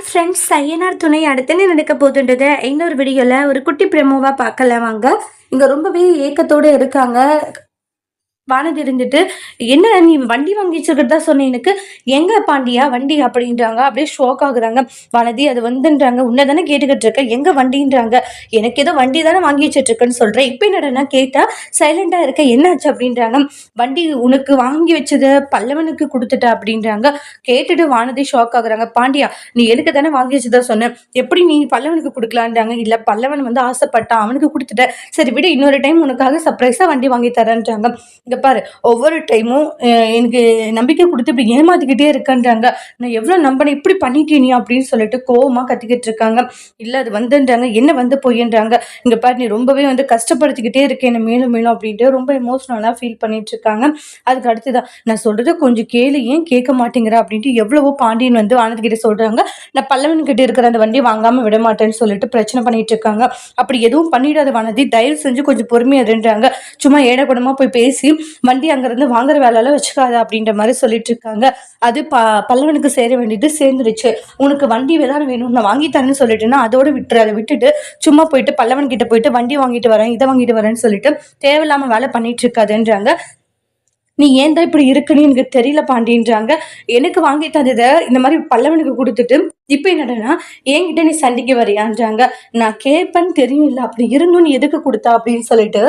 Friends Ayyanar துணை அடுத்து என்ன நடக்க போகுதுன்றதை இன்னொரு வீடியோவில் ஒரு குட்டி ப்ரெமோவாக பார்க்கலாம் வாங்க. இங்கே ரொம்பவே ஏக்கத்தோடு இருக்காங்க. வானதி இருந்துட்டு, என்ன நீ வண்டி வாங்கி வச்சுருக்கிறதா சொன்னேன் எனக்கு, எங்க பாண்டியா வண்டி அப்படின்றாங்க. அப்படியே ஷோக் ஆகுறாங்க. வானதி அது வந்துன்றாங்க, உன்னை தானே கேட்டுக்கிட்டு இருக்க, எங்க வண்டின்றாங்க. எனக்கு ஏதோ வண்டி தானே வாங்கி வச்சுட்ருக்கேன்னு சொல்கிறேன், இப்போ என்னடா கேட்டா சைலண்டாக இருக்க, என்னாச்சு அப்படின்றாங்க. வண்டி உனக்கு வாங்கி வச்சது பல்லவனுக்கு கொடுத்துட்ட அப்படின்றாங்க. கேட்டுட்டு வானதி ஷாக் ஆகுறாங்க. பாண்டியா நீ எனக்கு தானே வாங்கி வச்சுதான் சொன்னேன், எப்படி நீ பல்லவனுக்கு கொடுக்கலான்றாங்க. இல்லை பல்லவன் வந்து ஆசைப்பட்டான், அவனுக்கு கொடுத்துட்ட, சரி விட இன்னொரு டைம் உனக்காக சர்ப்ரைஸாக வண்டி வாங்கி தரேன்றாங்க. பாரு ஒவ்வொரு டைமும் எனக்கு நம்பிக்கை கொடுத்து இப்படி ஏமாத்திக்கிட்டே இருக்கன்றாங்க. நான் எவ்வளவு நம்பினேன், இப்படி பண்ணிட்டே நீ அப்படின்னு சொல்லிட்டு கோவமா கத்திக்கிட்டு இருக்காங்க. இல்ல அது வந்துன்றாங்க, என்ன வந்து போயின்றாங்க. இங்க பாரு நீ ரொம்பவே வந்து கஷ்டப்படுத்திக்கிட்டே இருக்கேன் என்ன மேலும் மேலும் அப்படின்ட்டு ரொம்ப எமோஷனலா ஃபீல் பண்ணிட்டு இருக்காங்க. அதுக்கு அடுத்துதான் நான் சொல்றது கொஞ்சம் கேளு, ஏன் கேட்க மாட்டேங்கிற அப்படின்ட்டு எவ்வளவோ பாண்டியன் வந்து ஆனந்த் கிட்ட சொல்றாங்க. நான் பல்லவன் கிட்ட இருக்கிற அந்த வண்டி வாங்காம விட மாட்டேன்னு சொல்லிட்டு பிரச்சனை பண்ணிட்டு இருக்காங்க. அப்படி எதுவும் பண்ணிடாத வானதி, தயவு செஞ்சு கொஞ்சம் பொறுமையா இருன்றாங்க. சும்மா ஏடகுடமா போய் பேசி வண்டி அங்கிருந்து வாங்குற வேலையெல்லாம் வச்சுக்காத அப்படின்ற மாதிரி சொல்லிட்டு இருக்காங்க. அது பல்லவனுக்கு சேர வேண்டியது சேர்ந்துருச்சு, உனக்கு வண்டி வேதான வேணும் நான் வாங்கி தரேன்னு சொல்லிட்டுன்னா அதோட விட்டுரு. அதை விட்டுட்டு சும்மா போயிட்டு பல்லவன் கிட்ட போயிட்டு வண்டி வாங்கிட்டு வரேன் இதை வாங்கிட்டு வரேன்னு சொல்லிட்டு தேவையில்லாம வேலை பண்ணிட்டு இருக்காதுன்றாங்க. நீ ஏன் தான் இப்படி இருக்குன்னு எனக்கு தெரியல பாண்டின்றாங்க. எனக்கு வாங்கி தந்ததை இந்த மாதிரி பல்லவனுக்கு கொடுத்துட்டு இப்போ என்னடனா என்கிட்ட நீ சண்டைக்கு வரியான்றாங்க. நான் கேட்பேன்னு தெரியும், இல்லை அப்படி இருந்தும் நீ எதுக்கு கொடுத்தா அப்படின்னு சொல்லிட்டு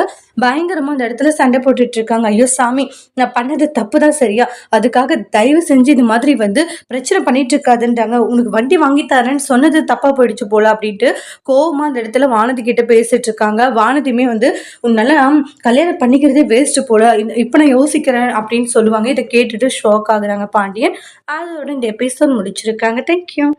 பயங்கரமா அந்த இடத்துல சண்டை போட்டுட்டு இருக்காங்க. ஐயோ சாமி, நான் பண்ணது தப்பு தான் சரியா, அதுக்காக தயவு செஞ்சு இந்த மாதிரி வந்து பிரச்சனை பண்ணிட்டு இருக்காதுன்றாங்க. உனக்கு வண்டி வாங்கி தரேன்னு சொன்னது தப்பா போயிடுச்சு போல அப்படின்ட்டு கோவமா அந்த இடத்துல வானதி கிட்ட பேசிட்டு இருக்காங்க. வானதியுமே வந்து உன்னால கல்யாணம் பண்ணிக்கிறதே வேஸ்ட் போல, இப்ப நான் யோசிக்கிறேன் அப்படின்னு சொல்லுவாங்க. இதை கேட்டுட்டு ஷாக் ஆகுறாங்க பாண்டியன். அதோட இந்த எபிசோட் முடிச்சிருக்காங்க. தேங்க்யூ.